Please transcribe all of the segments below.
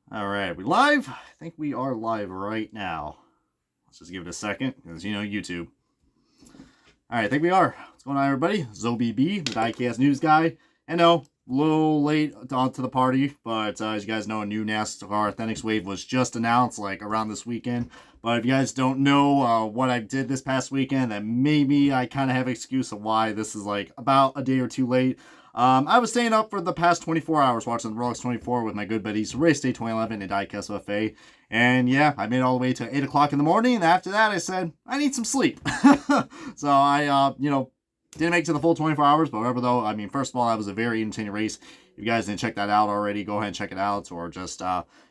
All right, we live? I think we are live right now. Let's just give it a second, because YouTube. All right, I think we are. What's going on, everybody? ZoBB, the Diecast News Guy. I know, a little late on to the party, but as you guys know, a new NASCAR Authentics Wave was just announced, like, around this weekend. But if you guys don't know what I did this past weekend, then maybe I kind of have an excuse of why this is, like, about a day or two late. I was staying up for the past 24 hours watching the Rolex 24 with my good buddies Race Day 2011 and Diecast FA. And yeah, I made it all the way to 8 o'clock in the morning. And after that, I said, I need some sleep. So I, didn't make it to the full 24 hours. But whatever, though, I mean, first of all, that was a very entertaining race. If you guys didn't check that out already, go ahead and check it out. Or just,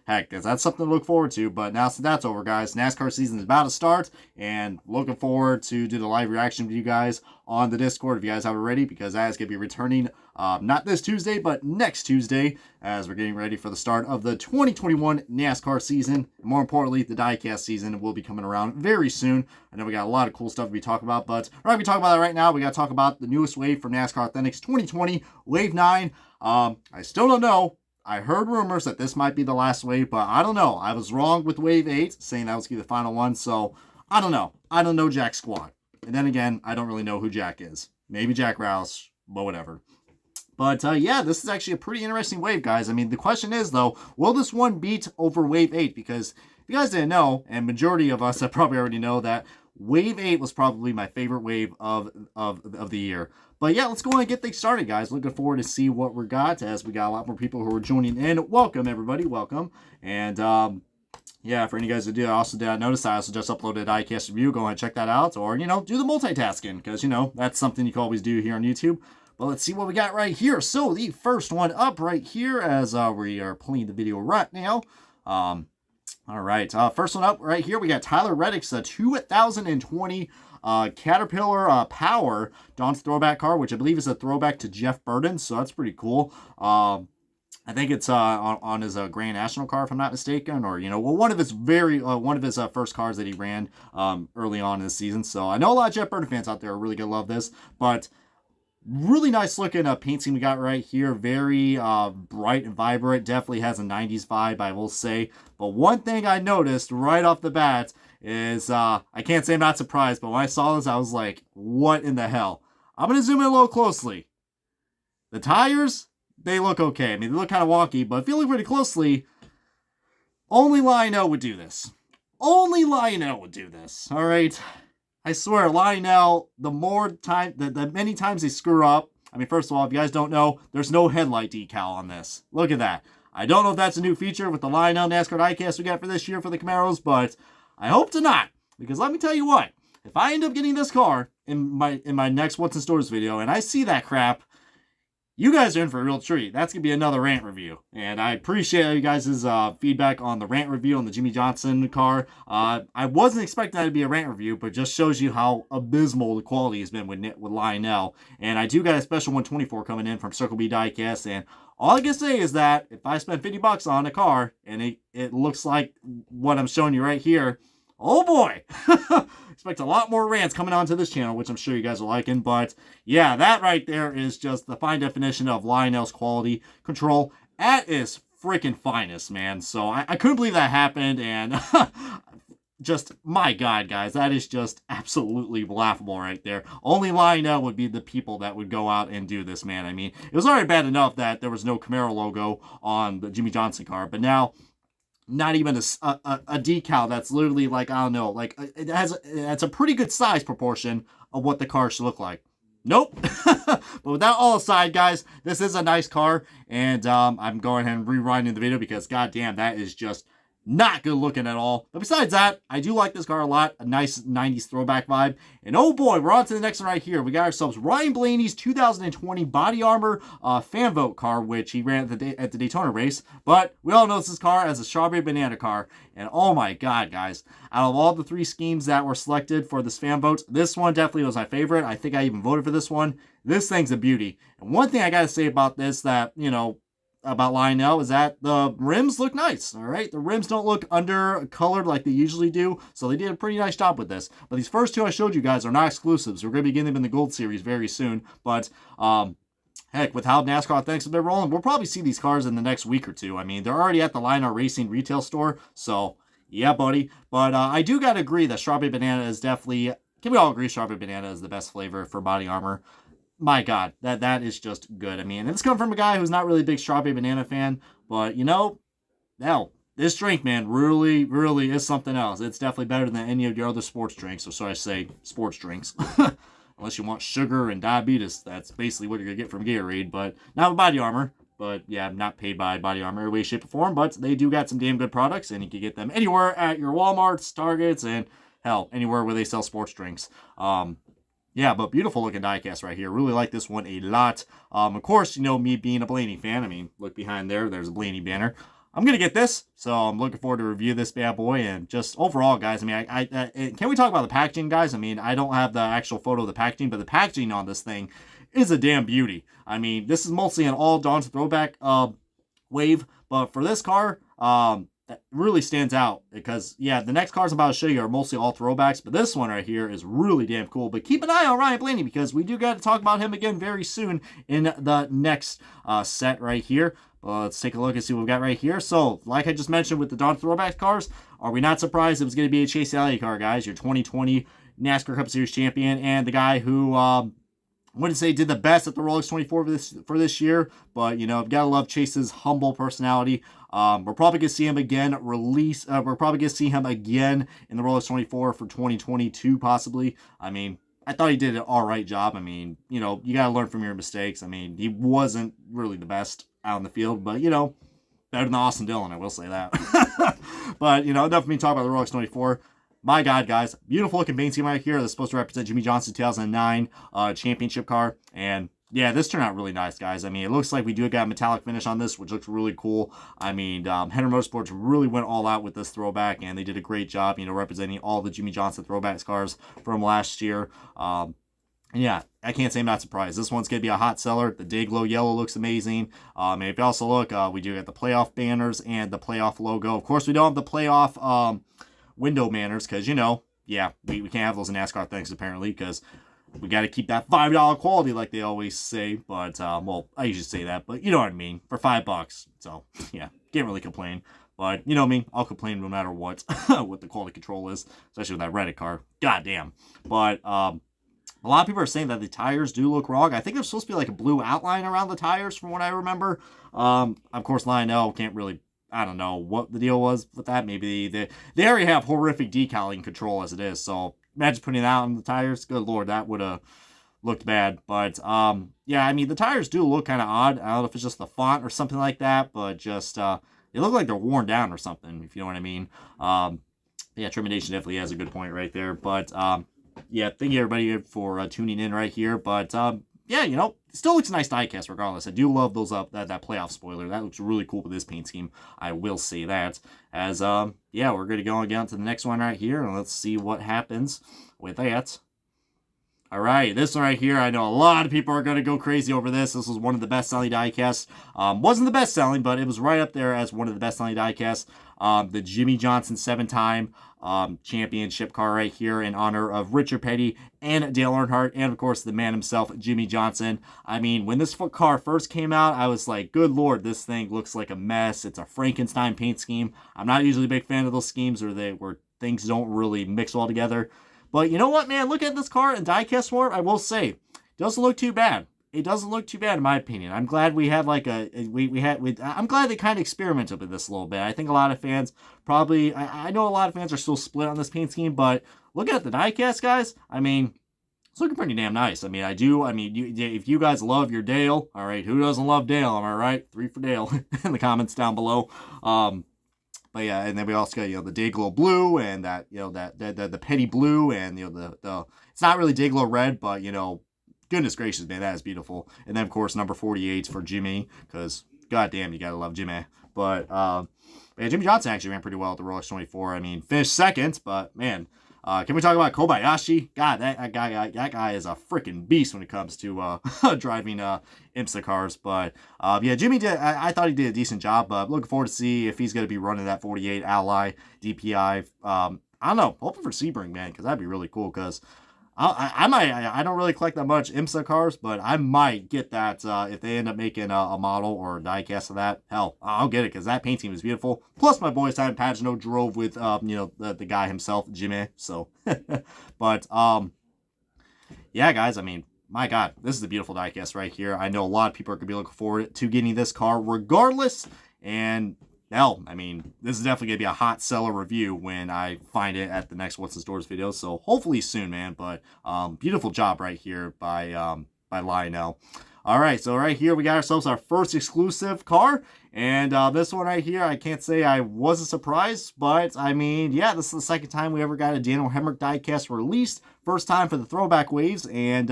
heck, that's something to look forward to. But now since that's over, guys, NASCAR season is about to start. And looking forward to do the live reaction with you guys on the Discord if you guys have it ready. Because that is going to be returning not this Tuesday, but next Tuesday, as we're getting ready for the start of the 2021 NASCAR season. And more importantly, the Diecast season will be coming around very soon. I know we got a lot of cool stuff to be talking about, but we're not going to be talking about that right now. We got to talk about the newest wave from NASCAR Authentics 2020, Wave 9. I still don't know. I heard rumors that this might be the last wave, but I don't know. I was wrong with Wave 8, saying that was going to be the final one, so I don't know. I don't know Jack squad. And then again, I don't really know who Jack is. Maybe Jack Rouse, but whatever. But yeah, this is actually a pretty interesting wave, guys. I mean, the question is, though, will this one beat over Wave 8? Because if you guys didn't know, and majority of us probably already know that, Wave 8 was probably my favorite wave of the year. But yeah, let's go ahead and get things started, guys. Looking forward to see what we got, as we got a lot more people who are joining in. Welcome, everybody. Welcome. And yeah, for any guys who do, I also did notice I also just uploaded a Diecast review. Go ahead and check that out. Or, do the multitasking, because, that's something you can always do here on YouTube. But let's see what we got right here. So the first one up right here, as we are playing the video right now. All right, first one up right here, we got Tyler Reddick's 2020 Caterpillar Power Dawn's throwback car, which I believe is a throwback to Jeff Burton, so that's pretty cool. I think it's on his Grand National car, if I'm not mistaken, or one of his first cars that he ran early on in the season. So I know a lot of Jeff Burton fans out there are really gonna love this, but really nice looking paint scheme we got right here. Very bright and vibrant. Definitely has a 90s vibe, I will say. But one thing I noticed right off the bat is, I can't say I'm not surprised, but when I saw this, I was like, what in the hell? I'm going to zoom in a little closely. The tires, they look okay. I mean, they look kind of wonky, but if you look pretty closely, only Lionel would do this. Only Lionel would do this, all right? I swear, Lionel, the many times they screw up. I mean, first of all, if you guys don't know, there's no headlight decal on this. Look at that. I don't know if that's a new feature with the Lionel NASCAR Diecast we got for this year for the Camaros, but I hope to not. Because let me tell you what, if I end up getting this car in my next What's in Stores video, and I see that crap, you guys are in for a real treat. That's going to be another rant review. And I appreciate you guys' feedback on the rant review on the Jimmie Johnson car. I wasn't expecting that to be a rant review, but just shows you how abysmal the quality has been with Lionel. And I do got a special 124 coming in from Circle B Diecast. And all I can say is that if I spend $50 on a car, and it looks like what I'm showing you right here, oh boy! Expect a lot more rants coming onto this channel, which I'm sure you guys are liking. But yeah, that right there is just the fine definition of Lionel's quality control at its freaking finest, man. So I couldn't believe that happened, and just, my God, guys, that is just absolutely laughable right there. Only Lionel would be the people that would go out and do this, man. I mean, it was already bad enough that there was no Camaro logo on the Jimmie Johnson car, but now not even a decal that's literally like, I don't know, like it's a pretty good size proportion of what the car should look like. Nope. But with that all aside, guys, this is a nice car, and I'm going ahead and rewinding the video because goddamn, that is just not good looking at all. But besides that, I do like this car a lot. A nice 90s throwback vibe. And oh boy, we're on to the next one right here. We got ourselves Ryan Blaney's 2020 Body Armor fan vote car, which he ran at the Daytona race. But we all know this car as a strawberry banana car. And oh my God, guys. Out of all the 3 schemes that were selected for this fan vote, this one definitely was my favorite. I think I even voted for this one. This thing's a beauty. And one thing I got to say about this that, about Lionel is that the rims look nice, all right? The rims don't look undercolored like they usually do, so they did a pretty nice job with this. But these first 2 I showed you guys are not exclusives. We're going to be getting them in the Gold Series very soon, but heck, with how NASCAR things have been rolling, we'll probably see these cars in the next week or two. I mean, they're already at the Line Racing retail store, so yeah, buddy. But I do gotta agree that strawberry banana is definitely. Can we all agree strawberry banana is the best flavor for body armor? My God, that is just good. I mean, it's come from a guy who's not really a big strawberry banana fan, but you know, hell, this drink, man, really, really is something else. It's definitely better than any of your other sports drinks. Or so I say, sports drinks. Unless you want sugar and diabetes, that's basically what you're going to get from Gatorade. But not with Body Armor. But yeah, I'm not paid by Body Armor in way, shape, or form. But they do got some damn good products. And you can get them anywhere at your Walmarts, Targets, and hell, anywhere where they sell sports drinks. Yeah, but beautiful looking diecast right here. Really like this one a lot. Of course, you know, me being a Blaney fan. I mean, look behind there. There's a Blaney banner. I'm going to get this, so I'm looking forward to review this bad boy, and just overall, guys, I mean, can we talk about the packaging, guys? I mean, I don't have the actual photo of the packaging, but the packaging on this thing is a damn beauty. I mean, this is mostly an all-Dawn throwback wave, but for this car, that really stands out, because, yeah, the next cars I'm about to show you are mostly all throwbacks, but this one right here is really damn cool. But keep an eye on Ryan Blaney, because we do got to talk about him again very soon in the next set right here. Let's take a look and see what we've got right here. So, like I just mentioned with the Dawn Throwback cars, are we not surprised it was going to be a Chase Elliott car, guys? Your 2020 NASCAR Cup Series champion, and the guy who, I wouldn't say did the best at the Rolex 24 for this year, but, you know, I've got to love Chase's humble personality. We're probably going to see him again we're probably going to see him again in the Rolex 24 for 2022, possibly. I mean, I thought he did an all right job. I mean, you know, you got to learn from your mistakes. I mean, he wasn't really the best out in the field, but, you know, better than Austin Dillon, I will say that. But, you know, enough of me talking about the Rolex 24. My God, guys, beautiful looking paint scheme right here. That's supposed to represent Jimmie Johnson 2009 championship car. And yeah, this turned out really nice, guys. I mean, it looks like we do got a metallic finish on this, which looks really cool. I mean, Henry Motorsports really went all out with this throwback, and they did a great job, you know, representing all the Jimmie Johnson throwback cars from last year. And yeah, I can't say I'm not surprised. This one's going to be a hot seller. The day glow yellow looks amazing. And if you also look, we do get the playoff banners and the playoff logo. Of course, we don't have the playoff window banners because, you know, yeah, we can't have those in NASCAR things apparently, because we got to keep that $5 quality like they always say. But, well, I usually say that, but you know what I mean, for $5. So, yeah, can't really complain. But, you know me, I'll complain no matter what, what the quality control is, especially with that Reddick car. God damn. But, a lot of people are saying that the tires do look wrong. I think there's supposed to be like a blue outline around the tires from what I remember. Of course, Lionel can't really, I don't know what the deal was with that. Maybe they already have horrific decaling control as it is. So imagine putting that on the tires. Good Lord, that would have looked bad. But yeah, I mean, the tires do look kind of odd. I don't know if it's just the font or something like that, but just they look like they're worn down or something, if you know what I mean. Yeah, Termination definitely has a good point right there. But yeah, thank you everybody for tuning in right here. But yeah, you know, it still looks a nice diecast regardless. I do love those that playoff spoiler. That looks really cool with this paint scheme. I will say that. As yeah, we're going to go on to the next one right here, and let's see what happens with that. All right, this one right here, I know a lot of people are going to go crazy over this. This was one of the best-selling diecasts. Wasn't the best-selling, but it was right up there as one of the best-selling diecasts. The Jimmie Johnson 7-time championship car right here in honor of Richard Petty and Dale Earnhardt, and, of course, the man himself, Jimmie Johnson. I mean, when this car first came out, I was like, good Lord, this thing looks like a mess. It's a Frankenstein paint scheme. I'm not usually a big fan of those schemes where things don't really mix well together. But you know what, man? Look at this car in diecast form. I will say, it doesn't look too bad. It doesn't look too bad in my opinion. I'm glad we had like I'm glad they kind of experimented with this a little bit. I think a lot of fans probably, I know a lot of fans are still split on this paint scheme, but look at the diecast, guys. I mean, it's looking pretty damn nice. I mean, if you guys love your Dale, all right, who doesn't love Dale? Am I right? 3 for Dale in the comments down below. But yeah, and then we also got, you know, the Dayglow blue and that, you know, the Petty blue, and, you know, the it's not really Dayglow red, but, you know, goodness gracious, man, that is beautiful. And then, of course, number 48 for Jimmie, because goddamn, you gotta love Jimmie. But yeah, Jimmie Johnson actually ran pretty well at the Rolex 24. I mean, finished second, but man, can we talk about Kobayashi? God, that guy is a freaking beast when it comes to driving IMSA cars. But yeah, Jimmie did. I thought he did a decent job. But looking forward to see if he's going to be running that 48 Ally DPI. I don't know. Hoping for Sebring, man, because that'd be really cool. Because I don't really collect that much IMSA cars, but I might get that if they end up making a model or a diecast of that. Hell, I'll get it because that paint team is beautiful. Plus, my boy Simon Pagino drove with the guy himself, Jimmie. So, but yeah, guys. I mean, my God, this is a beautiful diecast right here. I know a lot of people are gonna be looking forward to getting this car, regardless. And hell, I mean, this is definitely going to be a hot seller review when I find it at the next What's in Stores video. So hopefully soon, man. But beautiful job right here by Lionel. All right, so right here we got ourselves our first exclusive car. And this one right here, I can't say I wasn't surprised. But, I mean, yeah, this is the second time we ever got a Daniel Hemric diecast released. First time for the throwback waves. And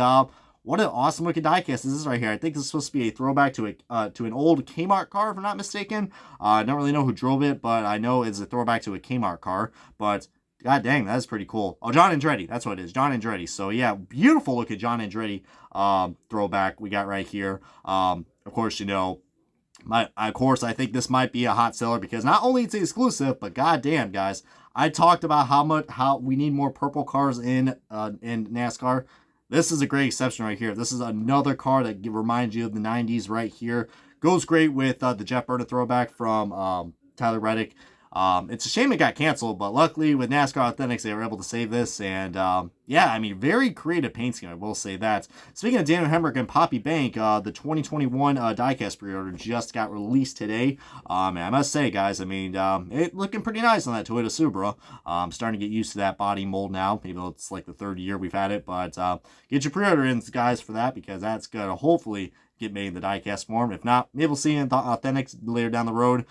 what an awesome looking diecast this is right here. I think this is supposed to be a throwback to an old Kmart car, if I'm not mistaken. I don't really know who drove it, but I know it's a throwback to a Kmart car. But god dang, that is pretty cool. Oh, John Andretti. That's what it is. John Andretti. So yeah, beautiful looking John Andretti throwback we got right here. Of course, you know, I think this might be a hot seller because not only it's exclusive, but god damn, guys, I talked about how we need more purple cars in NASCAR. This is a great exception right here. This is another car that reminds you of the 90s right here. Goes great with the Jeff Burton throwback from Tyler Reddick. It's a shame it got canceled, but luckily with NASCAR Authentics, they were able to save this. And yeah, I mean, very creative paint scheme, I will say that. Speaking of Daniel Hemric and Poppy Bank, the 2021 diecast pre-order just got released today. And I must say, guys, I mean, it looking pretty nice on that Toyota Supra. I'm starting to get used to that body mold now. Maybe it's like the third year we've had it, but get your pre-order in, guys, for that because that's going to hopefully get made in the diecast form. If not, maybe we'll see it in the Authentics later down the road.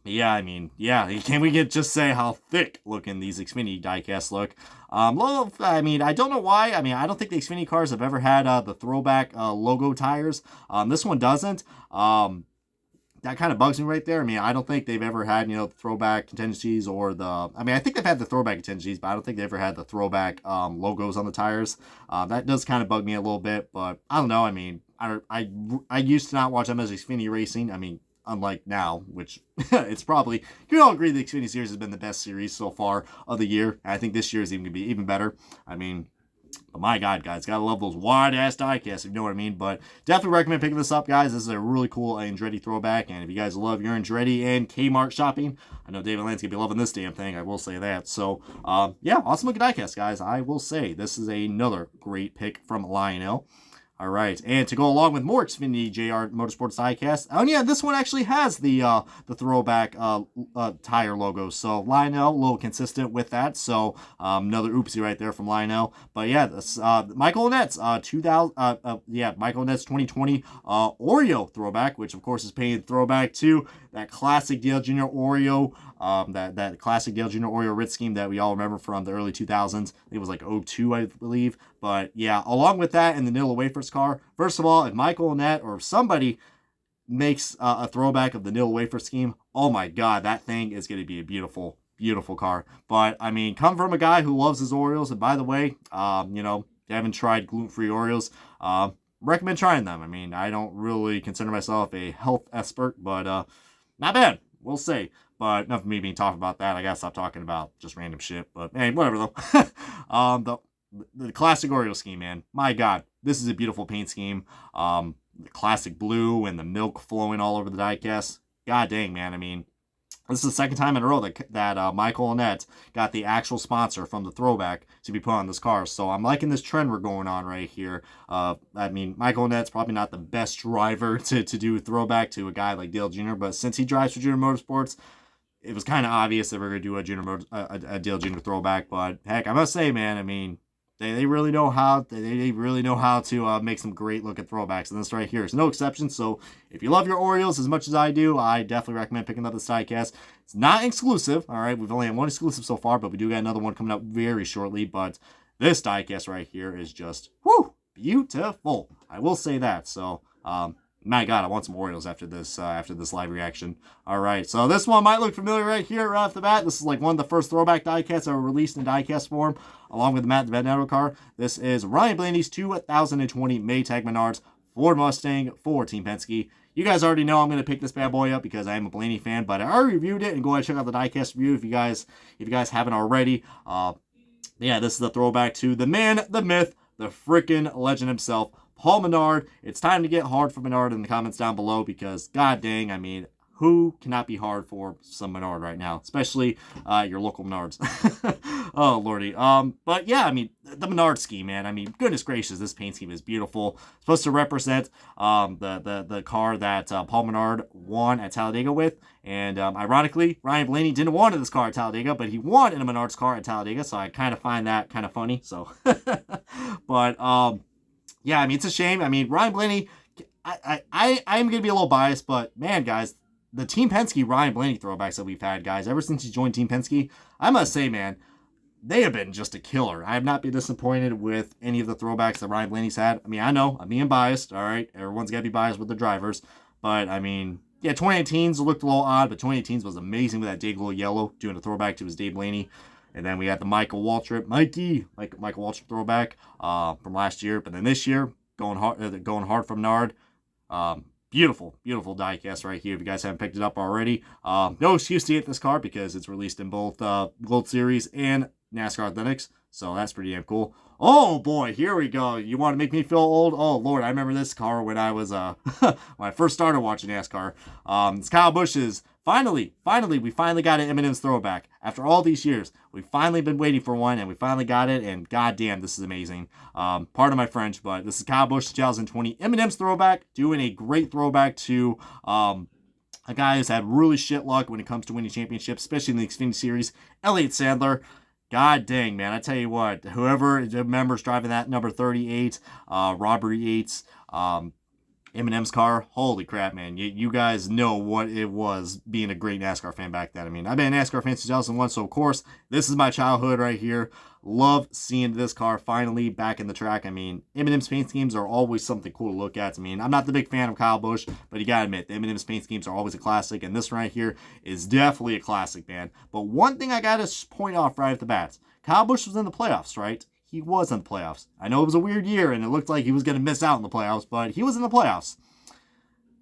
Yeah, I mean, yeah, can we just say how thick looking these Xfinity diecasts look? I mean, I don't know why. I mean, I don't think the Xfinity cars have ever had the throwback logo tires. This one doesn't. That kind of bugs me right there. I mean, I don't think they've ever had, throwback contingencies or I mean, I think they've had the throwback contingencies, but I don't think they ever had the throwback logos on the tires. That does kind of bug me a little bit, but I don't know. I mean, I used to not watch them as Xfinity Racing. I mean, unlike now, which it's probably, you can all agree the Xfinity series has been the best series so far of the year. And I think this year is even going to be even better. I mean, but my God, guys, gotta love those wide-ass diecasts, if you know what I mean. But definitely recommend picking this up, guys. This is a really cool Andretti throwback. And if you guys love your Andretti and Kmart shopping, I know David Land's gonna be loving this damn thing. I will say that. So, yeah, awesome looking diecast, guys. I will say this is another great pick from Lionel. All right, and to go along with more Xfinity JR Motorsports diecast, oh yeah, this one actually has the throwback tire logo. So Lionel, a little consistent with that. So another oopsie right there from Lionel. But yeah, this Michael Annette's 2020 Oreo throwback, which of course is painted throwback to that classic Dale Jr. Oreo. That classic Dale Jr. Oreo Ritz scheme that we all remember from the early 2000s. I think it was like 02, I believe. But yeah, along with that and the Nilla Wafers car, first of all, if Michael Annette or somebody makes a throwback of the Nilla Wafer scheme, oh my God, that thing is going to be a beautiful, beautiful car. But I mean, come from a guy who loves his Oreos. And by the way, if you haven't tried gluten-free Oreos, recommend trying them. I mean, I don't really consider myself a health expert, but not bad, we'll say. But enough of me being talking about that. I gotta stop talking about just random shit. But hey, whatever though. The classic Oreo scheme, man. My God, this is a beautiful paint scheme. The classic blue and the milk flowing all over the diecast. God dang, man. I mean, this is the second time in a row that Michael Annette got the actual sponsor from the throwback to be put on this car. So I'm liking this trend we're going on right here. I mean, Michael Annette's probably not the best driver to do throwback to a guy like Dale Jr., but since he drives for Junior Motorsports, it was kind of obvious that we're going to do a Dale Jr. throwback. But heck, I must say, man, I mean, they really know how to make some great looking throwbacks, and this right here is no exception. So if you love your Oreos as much as I do, I definitely recommend picking up this diecast. It's not exclusive, all right. We've only had one exclusive so far, but we do got another one coming up very shortly. But this diecast right here is just beautiful. I will say that. So my God, I want some Oreos after this live reaction. All right, so this one might look familiar right here right off the bat. This is like one of the first throwback diecasts that were released in diecast form, along with the Matt Benetto car. This is Ryan Blaney's 2020 Maytag Menards Ford Mustang for Team Penske. You guys already know I'm going to pick this bad boy up because I am a Blaney fan, but I already reviewed it, and go ahead and check out the diecast review if you guys haven't already. Yeah, this is a throwback to the man, the myth, the freaking legend himself, Paul Menard. It's time to get hard for Menard in the comments down below because, god dang, I mean, who cannot be hard for some Menard right now, especially your local Menards? Oh, lordy. But yeah, I mean, the Menard scheme, man. I mean, goodness gracious, this paint scheme is beautiful. It's supposed to represent the car that Paul Menard won at Talladega with. And ironically, Ryan Blaney didn't want this car at Talladega, but he won in a Menard's car at Talladega. So I kind of find that kind of funny. So, but yeah, I mean, it's a shame. I mean, Ryan Blaney, I'm going to be a little biased, but man, guys, the Team Penske Ryan Blaney throwbacks that we've had, guys, ever since he joined Team Penske, I must say, man, they have been just a killer. I have not been disappointed with any of the throwbacks that Ryan Blaney's had. I mean, I know, I'm being biased, all right? Everyone's got to be biased with the drivers. But, I mean, yeah, 2018's looked a little odd, but 2018's was amazing with that Dayglow yellow, doing a throwback to his Dave Blaney. And then we had the Michael Waltrip throwback from last year. But then this year, going hard from Nard. Beautiful diecast right here if you guys haven't picked it up already. No excuse to get this car because it's released in both Gold Series and NASCAR Athletics, so that's pretty damn cool. Oh boy, here we go. You want to make me feel old? Oh lord, I remember this car when I was when I first started watching NASCAR. It's Kyle Busch's we finally got an M&M's throwback. After all these years, we've finally been waiting for one, and we finally got it, and goddamn, this is amazing. Pardon my French, but this is Kyle Busch 2020 M&M's throwback, doing a great throwback to a guy who's had really shit luck when it comes to winning championships, especially in the Xfinity Series, Elliott Sadler. God dang, man, I tell you what, whoever remembers driving that number 38, Robert Yates, M&M's car, holy crap, man. You guys know what it was being a great NASCAR fan back then. I mean, I've been a NASCAR fan since 2001, so of course, this is my childhood right here. Love seeing this car finally back in the track. I mean, M&M's paint schemes are always something cool to look at. I mean, I'm not the big fan of Kyle Busch, but you gotta admit, the M&M's paint schemes are always a classic, and this right here is definitely a classic, man. But one thing I gotta point off right at the bat, Kyle Busch was in the playoffs, right? He was in the playoffs. I know it was a weird year, and it looked like he was going to miss out in the playoffs, but he was in the playoffs.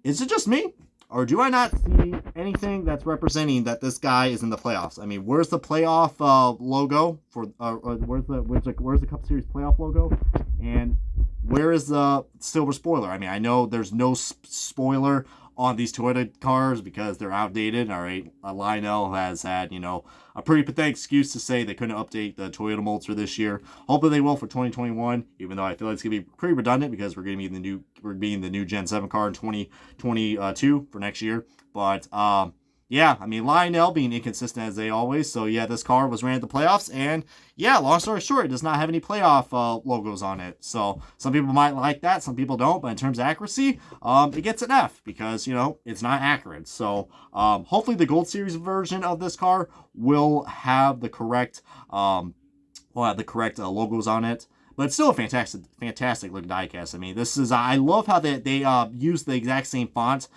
Is it just me? Or do I not see anything that's representing that this guy is in the playoffs? I mean, where's the playoff logo for? Where's the Cup Series playoff logo? And where is the silver spoiler? I mean, I know there's no spoiler on these Toyota cars because they're outdated. All right, Lionel has had, you know, a pretty pathetic excuse to say they couldn't update the Toyota molds for this year. Hopefully they will for 2021, even though I feel like it's gonna be pretty redundant because we're being the new Gen 7 car in 2022 for next year. But yeah, I mean, Lionel being inconsistent as they always. So yeah, this car was ran at the playoffs, and yeah, long story short, it does not have any playoff logos on it. So some people might like that, some people don't. But in terms of accuracy, it gets an F because, you know, it's not accurate. So hopefully the Gold Series version of this car will have the correct logos on it. But it's still a fantastic looking diecast. I mean, this is, I love how they use the exact same font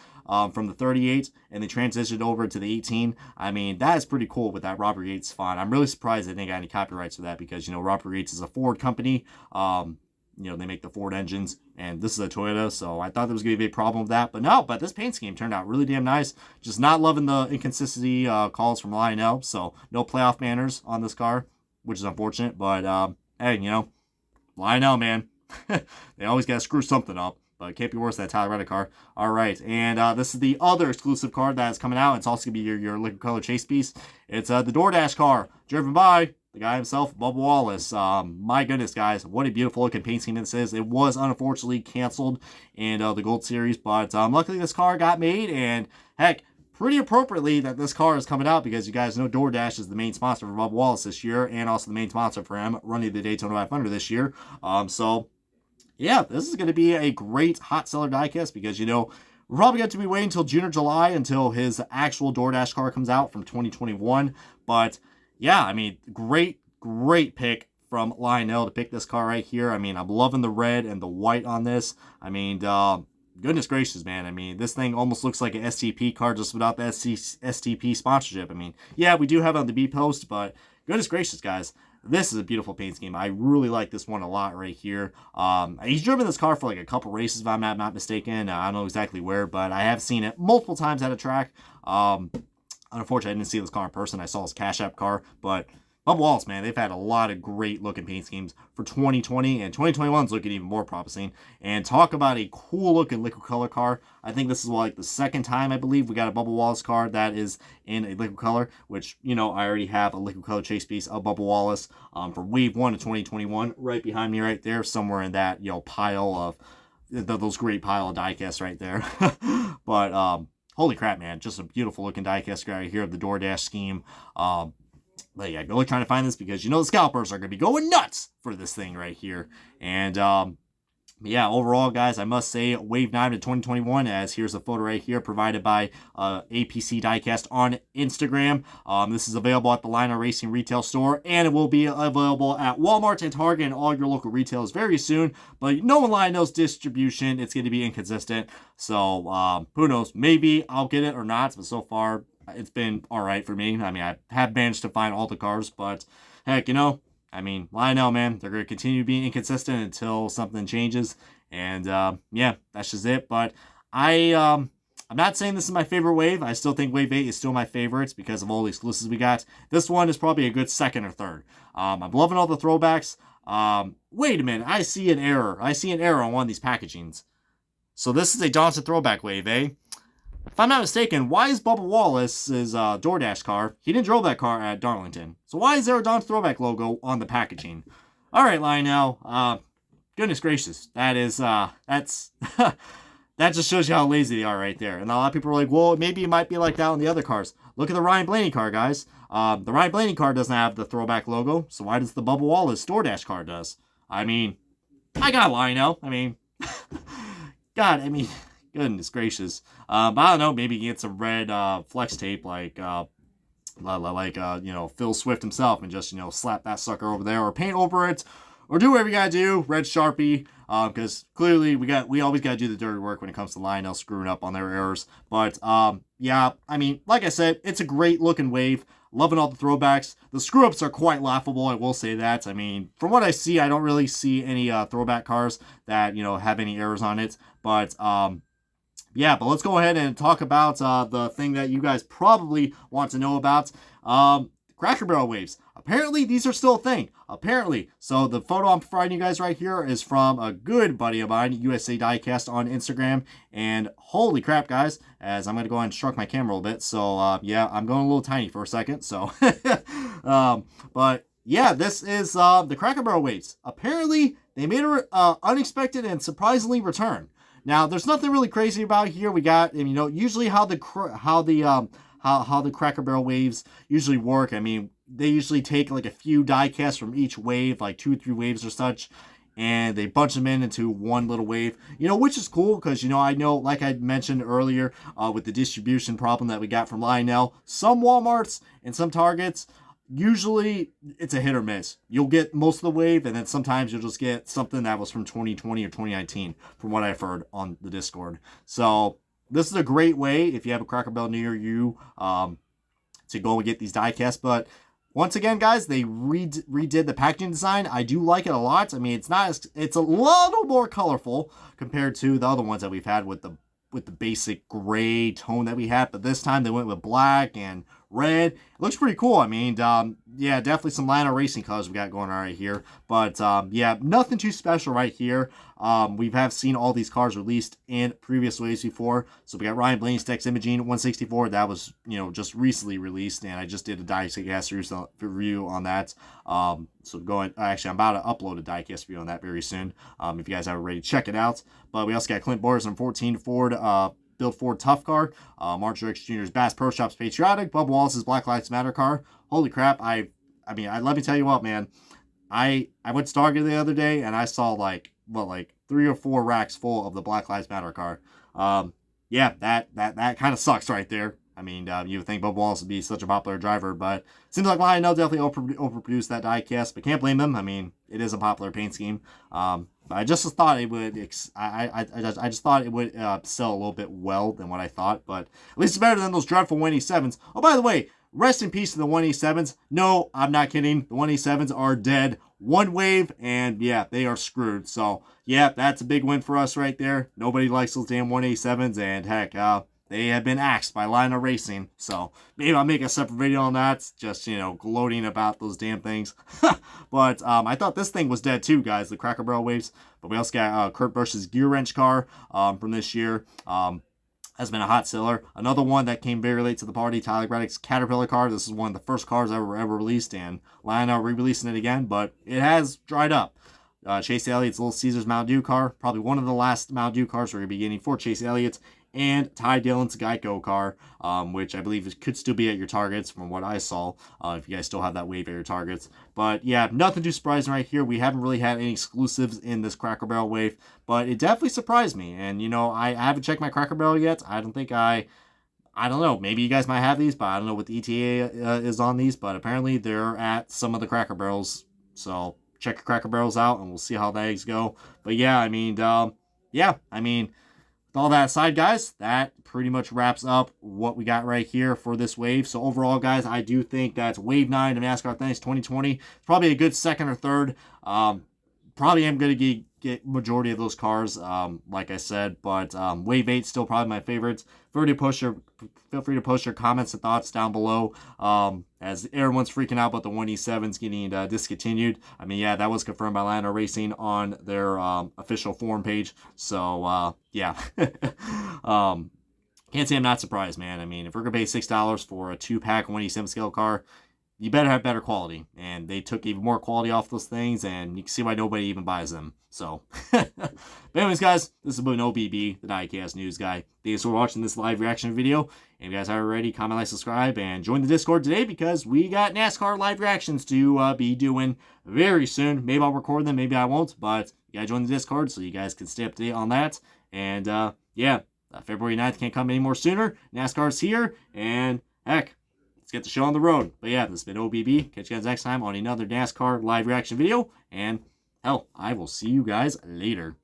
from the 38 and they transitioned over to the 18. I mean, that is pretty cool with that Robert Yates font. I'm really surprised they didn't got any copyrights for that because, you know, Robert Yates is a Ford company. You know, they make the Ford engines, and this is a Toyota, so I thought there was going to be a big problem with that. But no, this paint scheme turned out really damn nice. Just not loving the inconsistency calls from Lionel, so no playoff banners on this car, which is unfortunate. But, hey, you know, Lionel, man, they always got to screw something up. But it can't be worse than that Tyler Reddick car. All right, and this is the other exclusive car that's coming out. It's also going to be your liquid color chase piece. It's the DoorDash car, driven by the guy himself, Bubba Wallace. My goodness, guys, what a beautiful looking paint scheme this is. It was unfortunately canceled in the Gold Series, but luckily this car got made, and heck, pretty appropriately that this car is coming out because you guys know DoorDash is the main sponsor for Bubba Wallace this year, and also the main sponsor for him running the Daytona 500 this year. So yeah, this is going to be a great hot seller diecast because, you know, we're probably going to be waiting until June or July until his actual DoorDash car comes out from 2021. But yeah, I mean, great pick from Lionel to pick this car right here. I mean, I'm loving the red and the white on this. I mean, goodness gracious, man. I mean, this thing almost looks like an STP car just without the STP sponsorship. I mean, yeah, we do have it on the B post, but goodness gracious, guys. This is a beautiful paint scheme. I really like this one a lot right here. He's driven this car for like a couple races, if I'm not mistaken. I don't know exactly where, but I have seen it multiple times at a track. Unfortunately, I didn't see this car in person. I saw his Cash App car, but Bubba Wallace, man, they've had a lot of great looking paint schemes for 2020, and 2021 is looking even more promising. And talk about a cool looking liquid color car. I think this is like the second time I believe we got a Bubba Wallace car that is in a liquid color, which, you know, I already have a liquid color chase piece of Bubba Wallace from Wave 1 of 2021 right behind me right there, somewhere in that, you know, pile of those great pile of diecasts right there. But holy crap, man, just a beautiful looking diecast right here of the DoorDash scheme. But yeah, go trying to find this because you know the scalpers are going to be going nuts for this thing right here. And yeah, overall, guys, I must say Wave 9 to 2021, as here's a photo right here provided by APC Diecast on Instagram. This is available at the Lionel Racing retail store, and it will be available at Walmart and Target and all your local retailers very soon. But no one Lionel's distribution, it's going to be inconsistent. So who knows? Maybe I'll get it or not, but so far it's been all right for me. I mean, I have managed to find all the cars, but heck, you know, I mean, Lionel, man, they're going to continue being inconsistent until something changes. And yeah, that's just it. But I'm not saying this is my favorite wave. I still think Wave 8 is still my favorite because of all the exclusives we got. This one is probably a good second or third. I'm loving all the throwbacks. Wait a minute. I see an error. I see an error on one of these packagings. So this is a Johnson throwback wave, eh? If I'm not mistaken, why is Bubba Wallace's DoorDash car? He didn't drove that car at Darlington. So why is there a Don throwback logo on the packaging? All right, Lionel. Goodness gracious, that's that just shows you how lazy they are right there. And a lot of people are like, well, maybe it might be like that on the other cars. Look at the Ryan Blaney car, guys. The Ryan Blaney car doesn't have the throwback logo, so why does the Bubba Wallace DoorDash car does? I mean, I got Lionel. I mean, God, I mean. Goodness gracious. But I don't know, maybe get some red flex tape like you know, Phil Swift himself and just, you know, slap that sucker over there or paint over it or do whatever you gotta do, red Sharpie, because clearly we always gotta do the dirty work when it comes to Lionel screwing up on their errors. But yeah, I mean, like I said, it's a great looking wave. Loving all the throwbacks. The screw-ups are quite laughable, I will say that. I mean, from what I see, I don't really see any throwback cars that, you know, have any errors on it. But yeah, but let's go ahead and talk about the thing that you guys probably want to know about. Cracker Barrel waves. Apparently, these are still a thing. Apparently. So the photo I'm providing you guys right here is from a good buddy of mine, USA Diecast on Instagram. And holy crap, guys, as I'm going to go ahead and shrunk my camera a little bit. So yeah, I'm going a little tiny for a second. So, but yeah, this is the Cracker Barrel waves. Apparently, they made an unexpected and surprisingly return. Now, there's nothing really crazy about here. We got, you know, usually how the Cracker Barrel waves usually work. I mean, they usually take like a few die casts from each wave, like 2 or 3 waves or such, and they bunch them into one little wave. You know, which is cool because, you know, I know, like I mentioned earlier, with the distribution problem that we got from Lionel, some Walmarts and some Targets, usually it's a hit or miss. You'll get most of the wave, and then sometimes you'll just get something that was from 2020 or 2019, from what I've heard on the Discord. So this is a great way, if you have a Cracker Barrel near you, to go and get these die casts. But once again, guys, they redid the packaging design. I do like it a lot. I mean, it's a little more colorful compared to the other ones that we've had with the basic gray tone that we had, but this time they went with black and red. It looks pretty cool. I mean, yeah, definitely some Lionel Racing colors we got going on right here. But yeah, nothing too special right here. We have seen all these cars released in previous waves before. So we got Ryan Blaney's Text Imaging 164. That was, you know, just recently released, and I just did a diecast review on that. So actually, I'm about to upload a diecast review on that very soon. If you guys haven't already, check it out. But we also got Clint Borders on 14 Ford. Build Ford Tough Car, Martin Truex Jr.'s Bass Pro Shops Patriotic, Bubba Wallace's Black Lives Matter car. Holy crap! I mean, let me tell you what, man. I went to Target the other day and I saw like 3 or 4 racks full of the Black Lives Matter car. Yeah, that kind of sucks right there. I mean, you would think Bubba Wallace would be such a popular driver, but it seems like Lionel definitely overproduced that diecast. But can't blame them. I mean, it is a popular paint scheme. I just thought it would. I just thought it would sell a little bit well than what I thought. But at least it's better than those dreadful 187s. Oh, by the way, rest in peace to the 187s. No, I'm not kidding. The 187s are dead. One wave, and yeah, they are screwed. So yeah, that's a big win for us right there. Nobody likes those damn 187s, and heck, they have been axed by Lionel Racing. So maybe I'll make a separate video on that, just, you know, gloating about those damn things. But I thought this thing was dead too, guys, the Cracker Barrel waves. But we also got Kurt Busch's gear wrench car from this year. Has been a hot seller. Another one that came very late to the party, Tyler Reddick's Caterpillar car. This is one of the first cars ever released, and Lionel re-releasing it again, but it has dried up. Chase Elliott's Little Caesars Mountain Dew car, probably one of the last Mountain Dew cars we're going to be getting for Chase Elliott, and Ty Dillon's Geico car, which I believe could still be at your targets from what I saw, if you guys still have that wave at your targets. But yeah, nothing too surprising right here. We haven't really had any exclusives in this Cracker Barrel wave, but it definitely surprised me. And, you know, I haven't checked my Cracker Barrel yet. I don't think I don't know, maybe you guys might have these, but I don't know what the ETA is on these, but apparently they're at some of the Cracker Barrels. So check your Cracker Barrels out, and we'll see how the eggs go. But yeah, I mean, with all that aside, guys, that pretty much wraps up what we got right here for this wave. So overall, guys, I do think that's Wave 9 of NASCAR Thanks 2020. It's probably a good second or third. Probably am going to get majority of those cars, like I said, but Wave 8 still probably my favorites. Feel free to post your comments and thoughts down below, as everyone's freaking out about the 1E7s getting discontinued. I mean, yeah, that was confirmed by Lionel Racing on their official forum page. So, yeah. Can't say I'm not surprised, man. I mean, if we're going to pay $6 for a 2-pack 1E7 scale car, you better have better quality. And they took even more quality off those things, and you can see why nobody even buys them. So, but anyways, guys, this has been OBB, the Diecast News Guy. Thanks for watching this live reaction video. And if you guys are ready, comment, like, subscribe, and join the Discord today, because we got NASCAR live reactions to be doing very soon. Maybe I'll record them, maybe I won't, but you gotta join the Discord so you guys can stay up to date on that. And yeah, February 9th can't come any more sooner. NASCAR's here, and heck, let's get the show on the road. But yeah, this has been OBB. Catch you guys next time on another NASCAR live reaction video. And hell, I will see you guys later.